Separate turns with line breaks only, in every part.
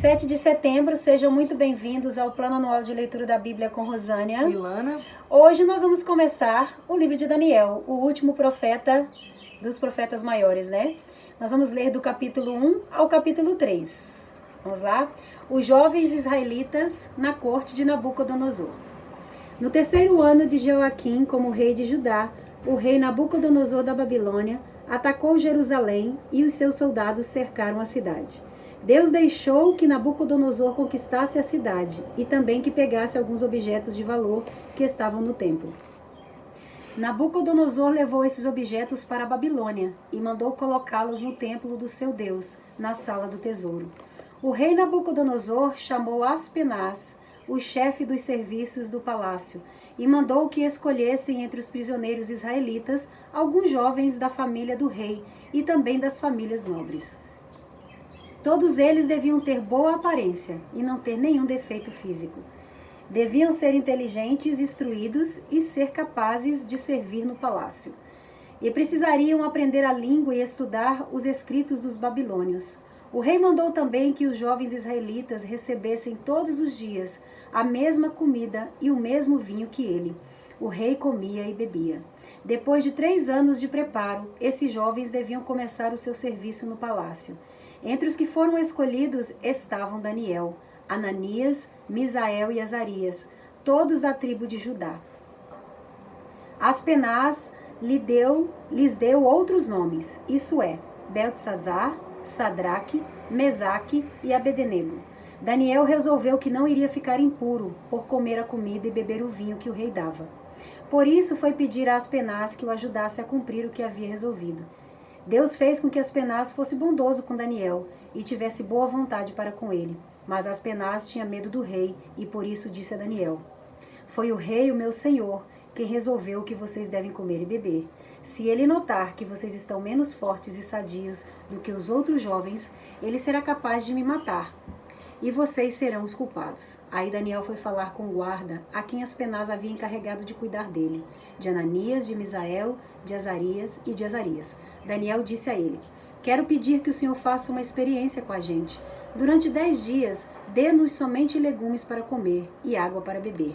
7 de setembro, sejam muito bem-vindos ao Plano Anual de Leitura da Bíblia com Rosânia.
Milana.
Hoje nós vamos começar o livro de Daniel, o último profeta dos profetas maiores, né? Nós vamos ler do capítulo 1 ao capítulo 3. Vamos lá? Os jovens israelitas na corte de Nabucodonosor. No terceiro ano de Joaquim como rei de Judá, o rei Nabucodonosor da Babilônia atacou Jerusalém e os seus soldados cercaram a cidade. Deus deixou que Nabucodonosor conquistasse a cidade e também que pegasse alguns objetos de valor que estavam no templo. Nabucodonosor levou esses objetos para a Babilônia e mandou colocá-los no templo do seu Deus, na sala do tesouro. O rei Nabucodonosor chamou Aspenaz, o chefe dos serviços do palácio, e mandou que escolhessem entre os prisioneiros israelitas alguns jovens da família do rei e também das famílias nobres. Todos eles deviam ter boa aparência e não ter nenhum defeito físico. Deviam ser inteligentes, instruídos e ser capazes de servir no palácio. E precisariam aprender a língua e estudar os escritos dos babilônios. O rei mandou também que os jovens israelitas recebessem todos os dias a mesma comida e o mesmo vinho que ele. O rei comia e bebia. Depois de 3 anos de preparo, esses jovens deviam começar o seu serviço no palácio. Entre os que foram escolhidos estavam Daniel, Ananias, Misael e Azarias, todos da tribo de Judá. Aspenaz lhes deu outros nomes, isso é, Beltesazar, Sadraque, Mesaque e Abednego. Daniel resolveu que não iria ficar impuro por comer a comida e beber o vinho que o rei dava. Por isso foi pedir a Aspenaz que o ajudasse a cumprir o que havia resolvido. Deus fez com que Aspenaz fosse bondoso com Daniel e tivesse boa vontade para com ele. Mas Aspenaz tinha medo do rei e por isso disse a Daniel: Foi o rei, o meu senhor, quem resolveu o que vocês devem comer e beber. Se ele notar que vocês estão menos fortes e sadios do que os outros jovens, ele será capaz de me matar. E vocês serão os culpados. Aí Daniel foi falar com o guarda, a quem Aspenaz havia encarregado de cuidar dele, de Ananias, de Misael, de Azarias e de Azarias. Daniel disse a ele: Quero pedir que o Senhor faça uma experiência com a gente. Durante 10 dias, dê-nos somente legumes para comer e água para beber.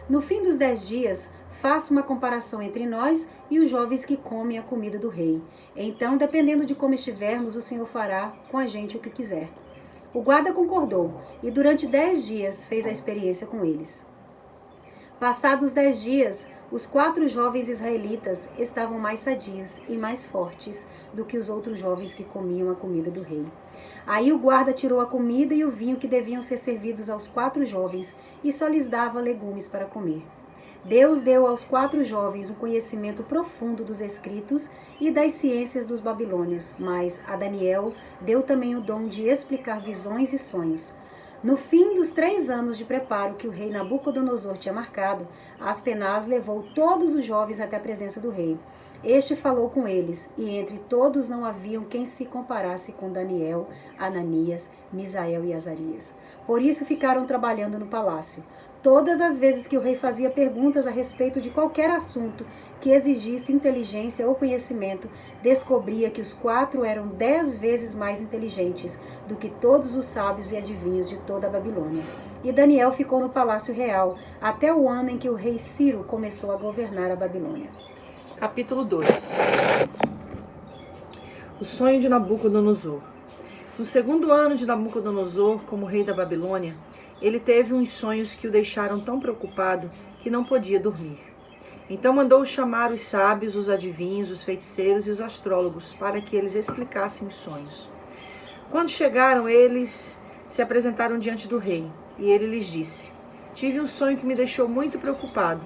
No fim dos 10 dias, faça uma comparação entre nós e os jovens que comem a comida do rei. Então, dependendo de como estivermos, o Senhor fará com a gente o que quiser. O guarda concordou e durante 10 dias fez a experiência com eles. Passados 10 dias, os 4 jovens israelitas estavam mais sadios e mais fortes do que os outros jovens que comiam a comida do rei. Aí o guarda tirou a comida e o vinho que deviam ser servidos aos 4 jovens e só lhes dava legumes para comer. Deus deu aos 4 jovens um conhecimento profundo dos escritos e das ciências dos babilônios, mas a Daniel deu também o dom de explicar visões e sonhos. No fim dos 3 anos de preparo que o rei Nabucodonosor tinha marcado, Aspenaz levou todos os jovens até a presença do rei. Este falou com eles, e entre todos não haviam quem se comparasse com Daniel, Ananias, Misael e Azarias. Por isso ficaram trabalhando no palácio. Todas as vezes que o rei fazia perguntas a respeito de qualquer assunto que exigisse inteligência ou conhecimento, descobria que os 4 eram 10 vezes mais inteligentes do que todos os sábios e adivinhos de toda a Babilônia. E Daniel ficou no palácio real até o ano em que o rei Ciro começou a governar a Babilônia.
Capítulo 2. O sonho de Nabucodonosor. No segundo ano de Nabucodonosor, como rei da Babilônia, ele teve uns sonhos que o deixaram tão preocupado que não podia dormir. Então mandou chamar os sábios, os adivinhos, os feiticeiros e os astrólogos para que eles explicassem os sonhos. Quando chegaram, eles se apresentaram diante do rei e ele lhes disse: Tive um sonho que me deixou muito preocupado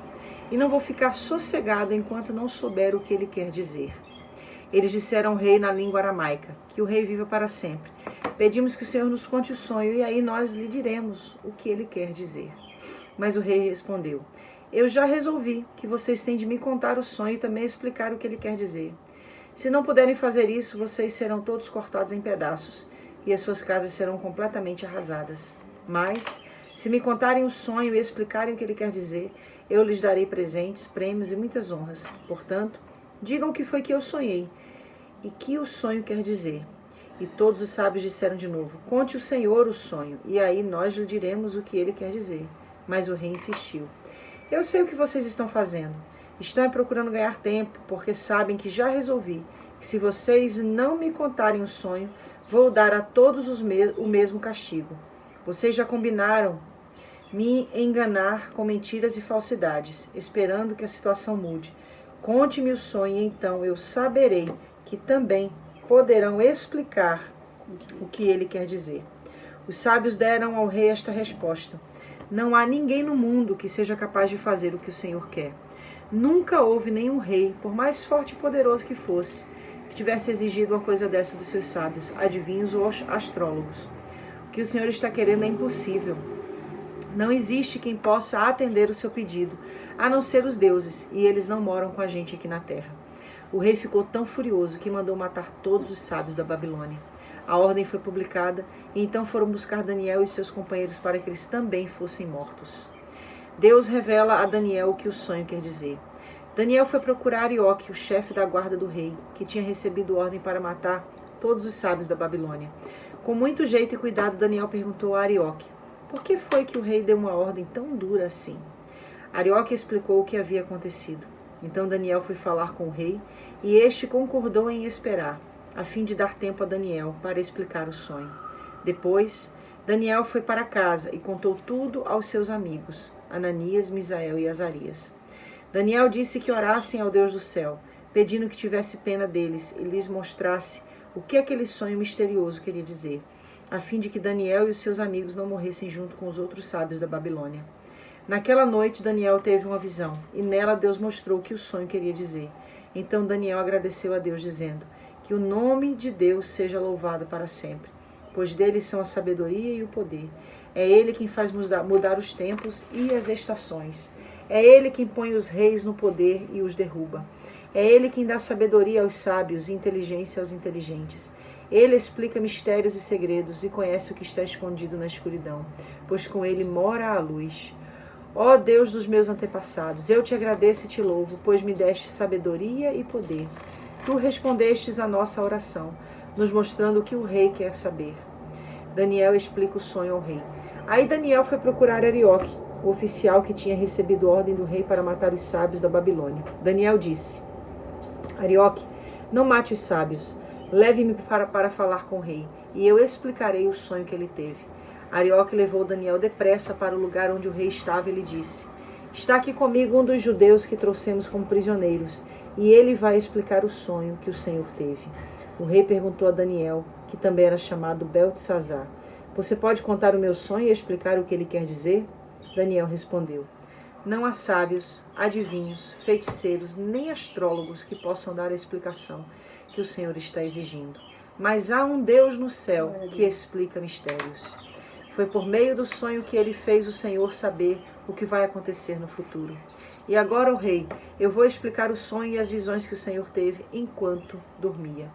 e não vou ficar sossegado enquanto não souber o que ele quer dizer. Eles disseram ao rei na língua aramaica: Que o rei viva para sempre. Pedimos que o Senhor nos conte o sonho e aí nós lhe diremos o que ele quer dizer. Mas o rei respondeu: Eu já resolvi que vocês têm de me contar o sonho e também explicar o que ele quer dizer. Se não puderem fazer isso, vocês serão todos cortados em pedaços e as suas casas serão completamente arrasadas. Mas, se me contarem o sonho e explicarem o que ele quer dizer, eu lhes darei presentes, prêmios e muitas honras. Portanto, digam o que foi que eu sonhei e que o sonho quer dizer. E todos os sábios disseram de novo: conte o Senhor o sonho, e aí nós lhe diremos o que ele quer dizer. Mas o rei insistiu: eu sei o que vocês estão fazendo. Estão procurando ganhar tempo, porque sabem que já resolvi que se vocês não me contarem o sonho, vou dar a todos o mesmo castigo. Vocês já combinaram me enganar com mentiras e falsidades, esperando que a situação mude. Conte-me o sonho e então eu saberei que também poderão explicar o que ele quer dizer. Os sábios deram ao rei esta resposta: não há ninguém no mundo que seja capaz de fazer o que o Senhor quer. Nunca houve nenhum rei, por mais forte e poderoso que fosse, que tivesse exigido uma coisa dessa dos seus sábios, adivinhos ou astrólogos. O que o Senhor está querendo é impossível. Não existe quem possa atender o seu pedido, a não ser os deuses, e eles não moram com a gente aqui na terra. O rei ficou tão furioso que mandou matar todos os sábios da Babilônia. A ordem foi publicada, e então foram buscar Daniel e seus companheiros para que eles também fossem mortos. Deus revela a Daniel o que o sonho quer dizer. Daniel foi procurar Arioque, o chefe da guarda do rei, que tinha recebido ordem para matar todos os sábios da Babilônia. Com muito jeito e cuidado, Daniel perguntou a Arioque: por que foi que o rei deu uma ordem tão dura assim? Arioque explicou o que havia acontecido. Então Daniel foi falar com o rei, e este concordou em esperar, a fim de dar tempo a Daniel para explicar o sonho. Depois, Daniel foi para casa e contou tudo aos seus amigos, Ananias, Misael e Azarias. Daniel disse que orassem ao Deus do céu, pedindo que tivesse pena deles e lhes mostrasse o que aquele sonho misterioso queria dizer, a fim de que Daniel e os seus amigos não morressem junto com os outros sábios da Babilônia. Naquela noite, Daniel teve uma visão, e nela Deus mostrou o que o sonho queria dizer. Então Daniel agradeceu a Deus, dizendo: que o nome de Deus seja louvado para sempre, pois dele são a sabedoria e o poder. É ele quem faz mudar os tempos e as estações. É ele quem põe os reis no poder e os derruba. É ele quem dá sabedoria aos sábios e inteligência aos inteligentes. Ele explica mistérios e segredos e conhece o que está escondido na escuridão, pois com ele mora a luz. Ó Deus dos meus antepassados, eu te agradeço e te louvo, pois me deste sabedoria e poder. Tu respondestes a nossa oração, nos mostrando o que o rei quer saber. Daniel explica o sonho ao rei. Aí Daniel foi procurar Arioque, o oficial que tinha recebido ordem do rei para matar os sábios da Babilônia. Daniel disse: Arioque, não mate os sábios. Leve-me para falar com o rei, e eu explicarei o sonho que ele teve. Arioque levou Daniel depressa para o lugar onde o rei estava e lhe disse: está aqui comigo um dos judeus que trouxemos como prisioneiros, e ele vai explicar o sonho que o Senhor teve. O rei perguntou a Daniel, que também era chamado Beltesazar: você pode contar o meu sonho e explicar o que ele quer dizer? Daniel respondeu: não há sábios, adivinhos, feiticeiros, nem astrólogos que possam dar a explicação que o Senhor está exigindo. Mas há um Deus no céu que explica mistérios. Foi por meio do sonho que ele fez o Senhor saber o que vai acontecer no futuro. E agora, ó rei, eu vou explicar o sonho e as visões que o Senhor teve enquanto dormia.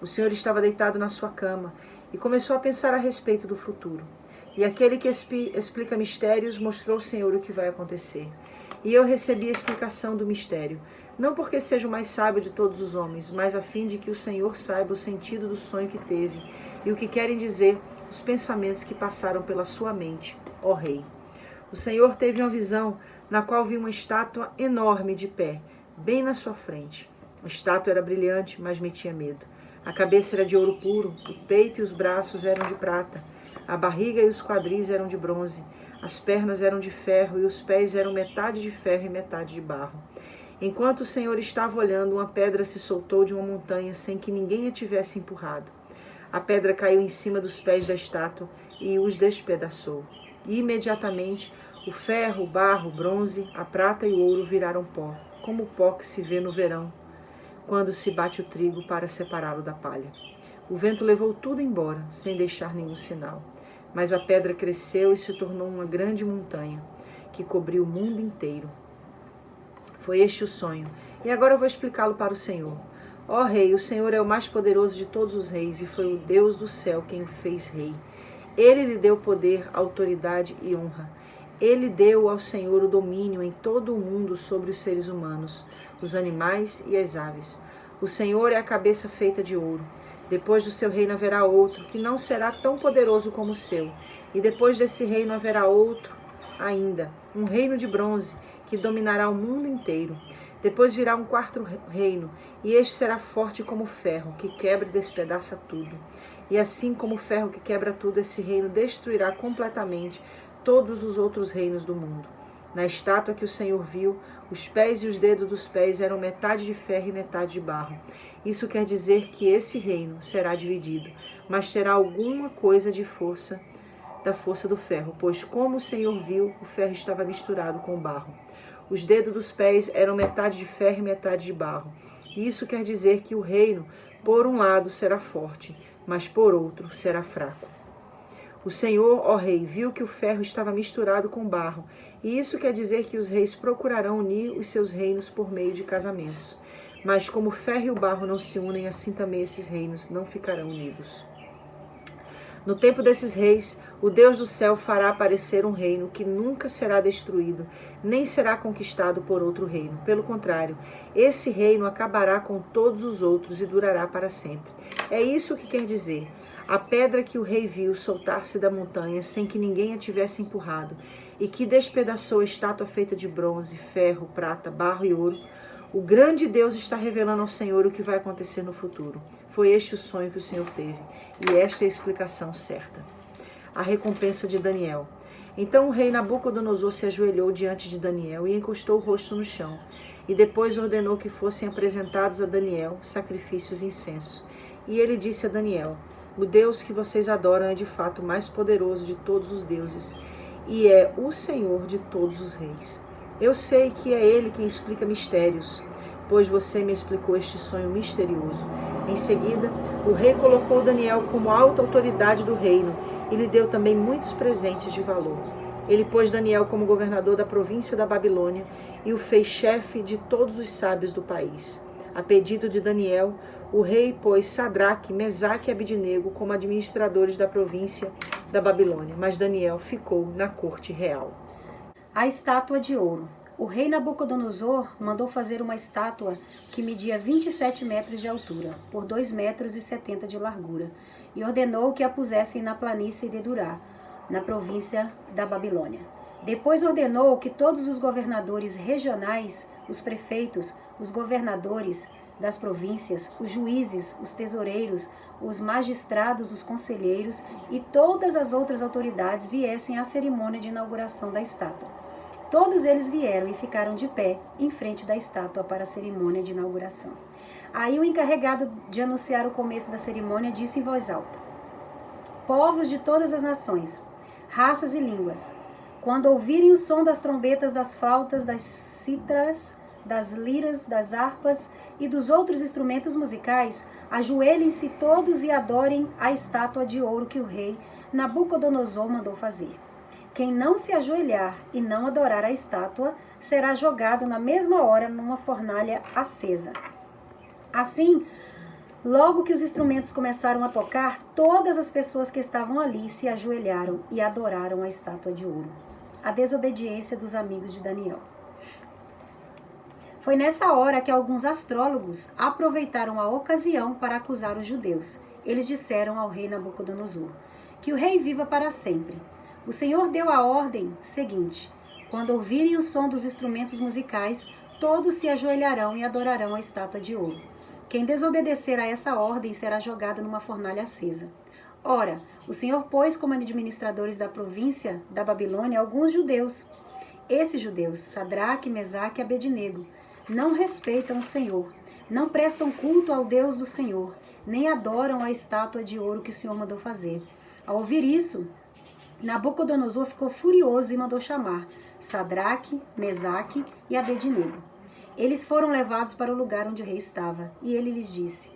O Senhor estava deitado na sua cama e começou a pensar a respeito do futuro. E aquele que explica mistérios mostrou ao Senhor o que vai acontecer. E eu recebi a explicação do mistério, não porque seja o mais sábio de todos os homens, mas a fim de que o Senhor saiba o sentido do sonho que teve e o que querem dizer os pensamentos que passaram pela sua mente, ó rei. O Senhor teve uma visão na qual viu uma estátua enorme de pé, bem na sua frente. A estátua era brilhante, mas metia medo. A cabeça era de ouro puro, o peito e os braços eram de prata, a barriga e os quadris eram de bronze, as pernas eram de ferro e os pés eram metade de ferro e metade de barro. Enquanto o Senhor estava olhando, uma pedra se soltou de uma montanha sem que ninguém a tivesse empurrado. A pedra caiu em cima dos pés da estátua e os despedaçou. E imediatamente o ferro, o barro, o bronze, a prata e o ouro viraram pó, como o pó que se vê no verão, quando se bate o trigo para separá-lo da palha. O vento levou tudo embora, sem deixar nenhum sinal. Mas a pedra cresceu e se tornou uma grande montanha, que cobriu o mundo inteiro. Foi este o sonho, e agora eu vou explicá-lo para o Senhor. Ó rei, o Senhor é o mais poderoso de todos os reis, e foi o Deus do céu quem o fez rei. Ele lhe deu poder, autoridade e honra. Ele deu ao Senhor o domínio em todo o mundo sobre os seres humanos, os animais e as aves. O Senhor é a cabeça feita de ouro. Depois do seu reino haverá outro, que não será tão poderoso como o seu. E depois desse reino haverá outro ainda, um reino de bronze, que dominará o mundo inteiro. Depois virá um quarto reino, e este será forte como o ferro, que quebra e despedaça tudo. E assim como o ferro que quebra tudo, esse reino destruirá completamente todos os outros reinos do mundo. Na estátua que o Senhor viu, os pés e os dedos dos pés eram metade de ferro e metade de barro. Isso quer dizer que esse reino será dividido, mas terá alguma coisa de força, da força do ferro, pois como o Senhor viu, o ferro estava misturado com o barro. Os dedos dos pés eram metade de ferro e metade de barro. Isso quer dizer que o reino, por um lado, será forte, mas por outro será fraco. O Senhor, ó rei, viu que o ferro estava misturado com barro, e isso quer dizer que os reis procurarão unir os seus reinos por meio de casamentos. Mas como o ferro e o barro não se unem, assim também esses reinos não ficarão unidos. No tempo desses reis, o Deus do céu fará aparecer um reino que nunca será destruído, nem será conquistado por outro reino. Pelo contrário, esse reino acabará com todos os outros e durará para sempre. É isso que quer dizer. A pedra que o rei viu soltar-se da montanha sem que ninguém a tivesse empurrado, e que despedaçou a estátua feita de bronze, ferro, prata, barro e ouro, o grande Deus está revelando ao Senhor o que vai acontecer no futuro. Foi este o sonho que o Senhor teve, e esta é a explicação certa. A recompensa de Daniel. Então o rei Nabucodonosor se ajoelhou diante de Daniel e encostou o rosto no chão, e depois ordenou que fossem apresentados a Daniel sacrifícios e incenso. E ele disse a Daniel: o Deus que vocês adoram é de fato o mais poderoso de todos os deuses, e é o Senhor de todos os reis. Eu sei que é Ele quem explica mistérios, pois você me explicou este sonho misterioso. Em seguida, o rei colocou Daniel como alta autoridade do reino e lhe deu também muitos presentes de valor. Ele pôs Daniel como governador da província da Babilônia e o fez chefe de todos os sábios do país. A pedido de Daniel, o rei pôs Sadraque, Mesaque e Abednego como administradores da província da Babilônia, mas Daniel ficou na corte real.
A estátua de ouro. O rei Nabucodonosor mandou fazer uma estátua que media 27 metros de altura, por 2,70 metros de largura, e ordenou que a pusessem na planície de Durá, na província da Babilônia. Depois ordenou que todos os governadores regionais, os prefeitos, os governadores das províncias, os juízes, os tesoureiros, os magistrados, os conselheiros e todas as outras autoridades viessem à cerimônia de inauguração da estátua. Todos eles vieram e ficaram de pé em frente da estátua para a cerimônia de inauguração. Aí o encarregado de anunciar o começo da cerimônia disse em voz alta: povos de todas as nações, raças e línguas, quando ouvirem o som das trombetas, das flautas, das cítaras, das liras, das harpas e dos outros instrumentos musicais, ajoelhem-se todos e adorem a estátua de ouro que o rei Nabucodonosor mandou fazer. Quem não se ajoelhar e não adorar a estátua será jogado na mesma hora numa fornalha acesa. Assim, logo que os instrumentos começaram a tocar, todas as pessoas que estavam ali se ajoelharam e adoraram a estátua de ouro. A desobediência dos amigos de Daniel. Foi nessa hora que alguns astrólogos aproveitaram a ocasião para acusar os judeus. Eles disseram ao rei Nabucodonosor: que o rei viva para sempre. O Senhor deu a ordem seguinte: quando ouvirem o som dos instrumentos musicais, todos se ajoelharão e adorarão a estátua de ouro. Quem desobedecer a essa ordem será jogado numa fornalha acesa. Ora, o Senhor pôs como administradores da província da Babilônia alguns judeus. Esses judeus, Sadraque, Mesaque e Abednego, não respeitam o Senhor, não prestam culto ao Deus do Senhor, nem adoram a estátua de ouro que o Senhor mandou fazer. Ao ouvir isso, Nabucodonosor ficou furioso e mandou chamar Sadraque, Mesaque e Abednego. Eles foram levados para o lugar onde o rei estava, e ele lhes disse: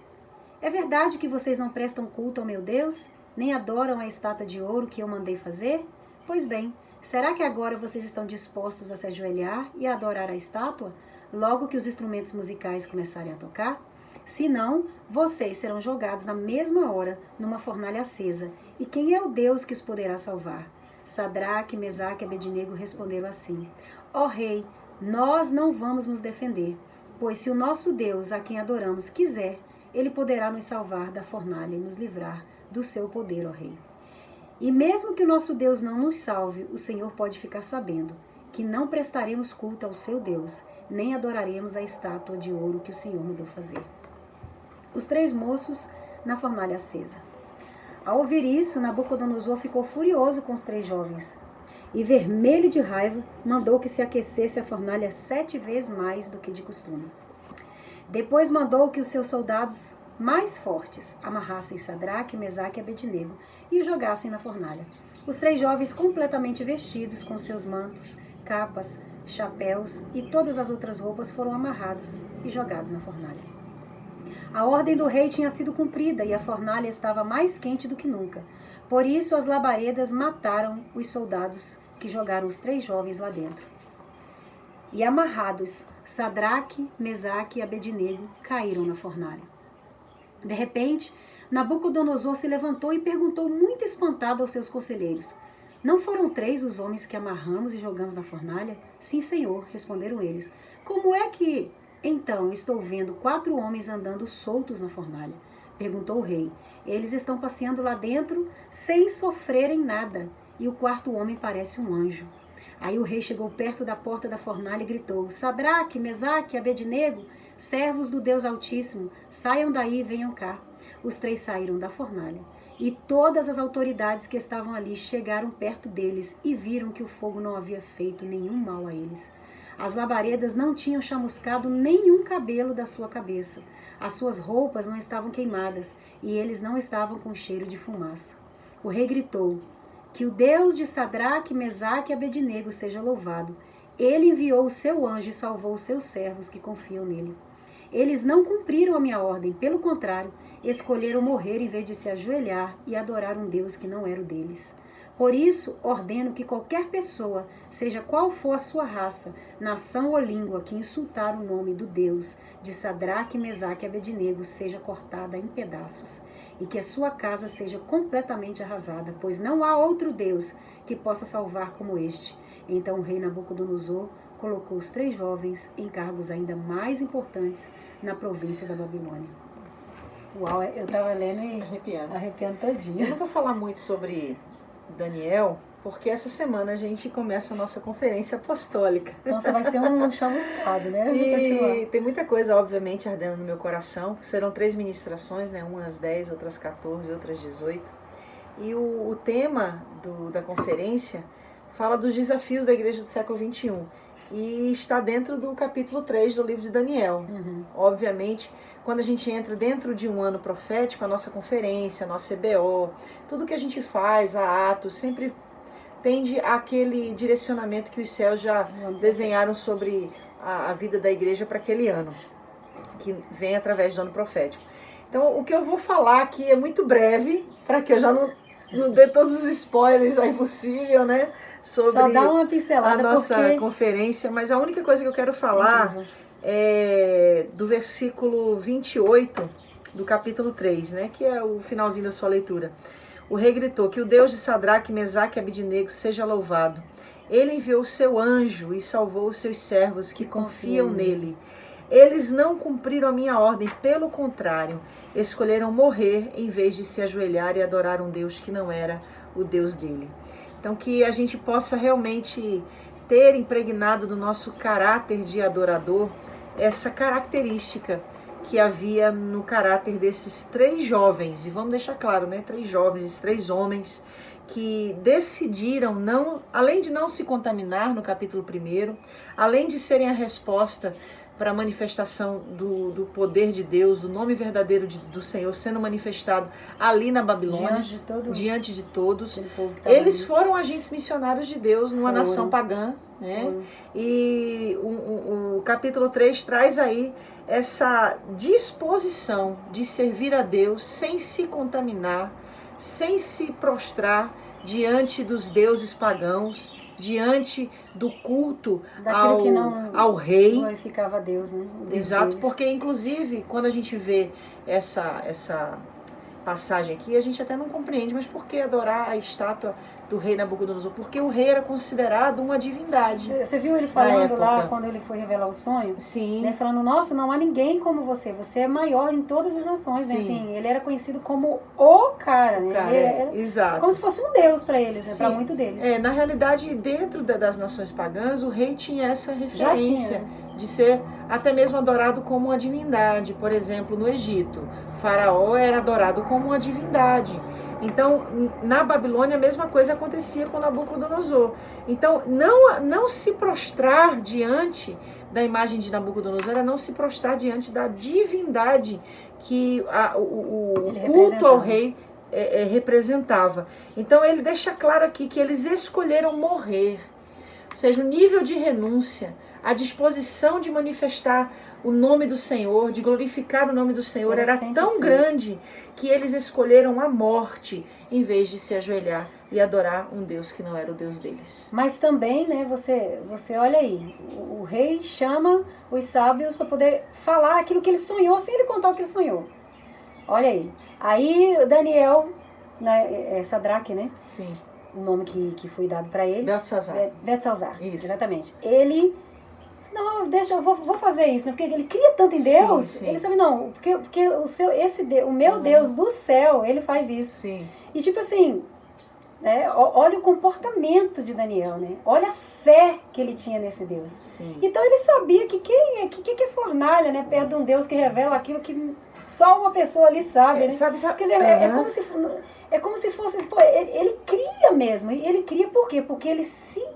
é verdade que vocês não prestam culto ao meu Deus, nem adoram a estátua de ouro que eu mandei fazer? Pois bem, será que agora vocês estão dispostos a se ajoelhar e a adorar a estátua, logo que os instrumentos musicais começarem a tocar? Se não, vocês serão jogados na mesma hora numa fornalha acesa. E quem é o Deus que os poderá salvar? Sadraque, Mesaque e Abednego responderam assim: ó rei, nós não vamos nos defender, pois se o nosso Deus, a quem adoramos, quiser, ele poderá nos salvar da fornalha e nos livrar do seu poder, ó Rei. E mesmo que o nosso Deus não nos salve, o Senhor pode ficar sabendo que não prestaremos culto ao seu Deus, nem adoraremos a estátua de ouro que o Senhor mandou fazer. Os 3 moços na fornalha acesa. Ao ouvir isso, Nabucodonosor ficou furioso com os 3 jovens e, vermelho de raiva, mandou que se aquecesse a fornalha 7 vezes mais do que de costume. Depois mandou que os seus soldados mais fortes amarrassem Sadraque, Mesaque e Abednego e o jogassem na fornalha. Os 3 jovens, completamente vestidos com seus mantos, capas, chapéus e todas as outras roupas, foram amarrados e jogados na fornalha. A ordem do rei tinha sido cumprida e a fornalha estava mais quente do que nunca. Por isso as labaredas mataram os soldados que jogaram os 3 jovens lá dentro. E amarrados, Sadraque, Mesaque e Abednego caíram na fornalha. De repente, Nabucodonosor se levantou e perguntou muito espantado aos seus conselheiros: não foram 3 os homens que amarramos e jogamos na fornalha? Sim, senhor, responderam eles. Como é que, então, estou vendo 4 homens andando soltos na fornalha? Perguntou o rei. Eles estão passeando lá dentro sem sofrerem nada, e o 4º homem parece um anjo. Aí o rei chegou perto da porta da fornalha e gritou: Sadraque, Mesaque, Abednego, servos do Deus Altíssimo, saiam daí e venham cá. Os 3 saíram da fornalha, e todas as autoridades que estavam ali chegaram perto deles e viram que o fogo não havia feito nenhum mal a eles. As labaredas não tinham chamuscado nenhum cabelo da sua cabeça. As suas roupas não estavam queimadas e eles não estavam com cheiro de fumaça. O rei gritou: que o Deus de Sadraque, Mesaque e Abednego seja louvado. Ele enviou o seu anjo e salvou os seus servos que confiam nele. Eles não cumpriram a minha ordem, pelo contrário, escolheram morrer em vez de se ajoelhar e adorar um Deus que não era o deles. Por isso, ordeno que qualquer pessoa, seja qual for a sua raça, nação ou língua, que insultar o nome do Deus de Sadraque, Mesaque e Abednego seja cortada em pedaços, e que a sua casa seja completamente arrasada, pois não há outro Deus que possa salvar como este. Então o rei Nabucodonosor colocou os 3 jovens em cargos ainda mais importantes na província da Babilônia. Uau, eu estava lendo e arrepiando todinha.
Eu não vou falar muito sobre Daniel, porque essa semana a gente começa a nossa conferência apostólica.
Nossa, vai ser um chamuscado, né?
E tem muita coisa, obviamente, ardendo no meu coração. Serão 3 ministrações, né? Umas 10, outras 14, outras 18. E o tema da conferência fala dos desafios da igreja do século XXI. E está dentro do capítulo 3 do livro de Daniel. Obviamente, quando a gente entra dentro de um ano profético, a nossa conferência, a nossa CBO, tudo que a gente faz, a Atos, sempre tende àquele direcionamento que os céus já desenharam sobre a vida da igreja para aquele ano, que vem através do ano profético. Então, o que eu vou falar aqui é muito breve, para que eu já não dê todos os spoilers aí possível, né? Sobre
só dá uma pincelada
a nossa conferência, mas a única coisa que eu quero falar é do versículo 28 do capítulo 3, né? Que é o finalzinho da sua leitura. O rei gritou: que o Deus de Sadraque, Mesaque e Abednego seja louvado. Ele enviou o seu anjo e salvou os seus servos que confiam nele. Eles não cumpriram a minha ordem, pelo contrário, escolheram morrer em vez de se ajoelhar e adorar um Deus que não era o Deus dele. Então, que a gente possa realmente ter impregnado do nosso caráter de adorador essa característica que havia no caráter desses 3 jovens, e vamos deixar claro, né, 3 jovens, esses 3 homens que decidiram, não, além de não se contaminar no capítulo 1, além de serem a resposta para a manifestação do poder de Deus, do nome verdadeiro do Senhor sendo manifestado ali na Babilônia, diante de todos. Eles foram agentes missionários de Deus numa nação pagã, né? E o capítulo 3 traz aí essa disposição de servir a Deus sem se contaminar, sem se prostrar diante dos deuses pagãos, diante do culto ao rei.
Glorificava a Deus, né?
Exato, porque inclusive quando a gente vê essa passagem aqui, a gente até não compreende, mas por que adorar a estátua do rei Nabucodonosor, porque o rei era considerado uma divindade.
Você viu ele falando lá, quando ele foi revelar o sonho?
Sim.
Né, falando, nossa, não há ninguém como você é maior em todas as nações. Né? Assim, ele era conhecido como o cara. Né?
Cara,
ele era
exato.
como se fosse um deus para eles, né? Para muitos deles.
Na realidade, dentro das nações pagãs, o rei tinha essa referência de ser até mesmo adorado como uma divindade. Por exemplo, no Egito, Faraó era adorado como uma divindade. Então, na Babilônia, a mesma coisa acontecia com Nabucodonosor. Então, não se prostrar diante da imagem de Nabucodonosor era não se prostrar diante da divindade que o culto ao rei representava. Então, ele deixa claro aqui que eles escolheram morrer. Ou seja, o nível de renúncia, a disposição de manifestar o nome do Senhor, de glorificar o nome do Senhor, era tão grande que eles escolheram a morte em vez de se ajoelhar e adorar um Deus que não era o Deus deles.
Mas também, né, você olha aí, o rei chama os sábios para poder falar aquilo que ele sonhou, sem ele contar o que ele sonhou. Olha aí. Aí Daniel, né, Sadraque, né?
Sim.
O nome que foi dado para ele.
Beltesazar.
Isso. Exatamente. Ele... Não, deixa, eu vou fazer isso, né? Porque ele cria tanto em Deus,
sim.
Ele sabe, não, porque o meu Deus do céu, ele faz isso.
Sim.
E tipo assim, né, olha o comportamento de Daniel, né? Olha a fé que ele tinha nesse Deus.
Sim.
Então ele sabia que que é fornalha, né? Perto de um Deus que revela aquilo que só uma pessoa ali sabe, né?
Sabe.
Quer dizer, é como se fosse, pô, ele cria mesmo. E ele cria por quê? Porque ele se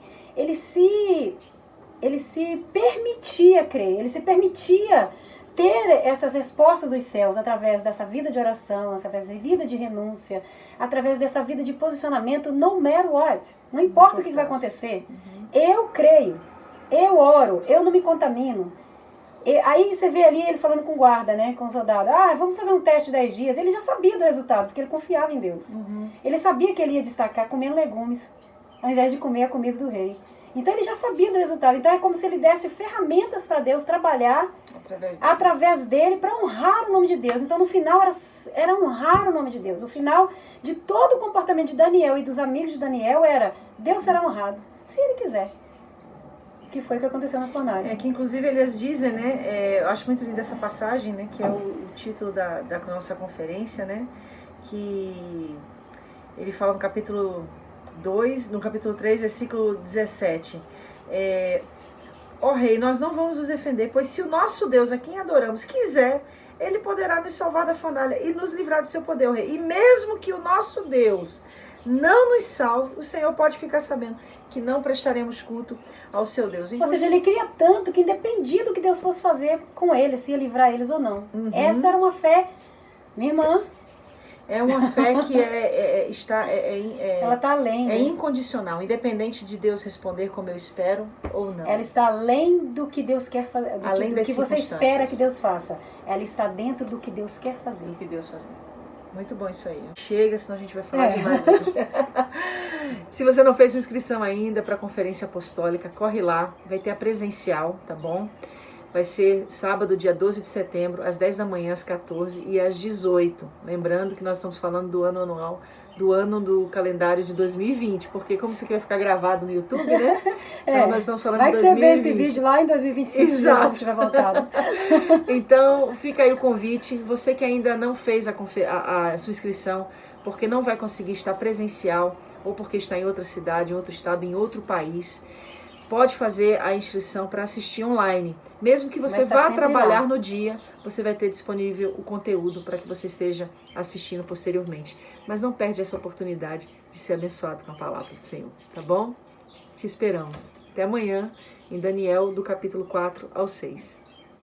permitia crer, ele se permitia ter essas respostas dos céus através dessa vida de oração, através da vida de renúncia, através dessa vida de posicionamento, no matter what. Não importa o que vai acontecer. Eu creio, eu oro, eu não me contamino. Aí você vê ali ele falando com o guarda, né, com o soldado, vamos fazer um teste de 10 dias. Ele já sabia do resultado, porque ele confiava em Deus. Ele sabia que ele ia destacar comendo legumes, ao invés de comer a comida do rei. Então ele já sabia do resultado. Então é como se ele desse ferramentas para Deus trabalhar através dele para honrar o nome de Deus. Então no final era honrar o nome de Deus. O final de todo o comportamento de Daniel e dos amigos de Daniel era: Deus será honrado, se ele quiser. Que foi o que aconteceu na fornalha.
Que inclusive eles dizem, né, eu acho muito linda essa passagem, né, que é o título da nossa conferência, né, que ele fala no capítulo 2, no capítulo 3, versículo 17. Ó rei, nós não vamos nos defender, pois se o nosso Deus, a quem adoramos, quiser, ele poderá nos salvar da fornalha e nos livrar do seu poder, ó rei. E mesmo que o nosso Deus não nos salve, o Senhor pode ficar sabendo que não prestaremos culto ao seu Deus.
Ou seja, ele queria tanto que independia do que Deus fosse fazer com eles, se ia livrar eles ou não. Essa era uma fé, minha irmã.
É uma fé que
ela está além.
É incondicional, independente de Deus responder como eu espero ou não.
Ela está além do que Deus quer fazer, do que você espera que Deus faça. Ela está dentro do que Deus quer fazer.
Do que Deus fazer. Muito bom isso aí. Chega, senão a gente vai falar demais hoje. Se você não fez sua inscrição ainda para a Conferência Apostólica, corre lá. Vai ter a presencial, tá bom? Vai ser sábado, dia 12 de setembro, às 10 da manhã, às 14 e às 18. Lembrando que nós estamos falando do ano anual, do ano do calendário de 2020, porque como isso aqui vai ficar gravado no YouTube, né? Então nós estamos falando de 2020.
Vai que você vê esse vídeo lá em 2025, se você tiver voltado.
Então, fica aí o convite. Você que ainda não fez a sua inscrição, porque não vai conseguir estar presencial, ou porque está em outra cidade, em outro estado, em outro país, pode fazer a inscrição para assistir online. Mesmo que você vá trabalhar no dia, você vai ter disponível o conteúdo para que você esteja assistindo posteriormente. Mas não perde essa oportunidade de ser abençoado com a palavra do Senhor, tá bom? Te esperamos. Até amanhã, em Daniel, do capítulo 4 ao 6.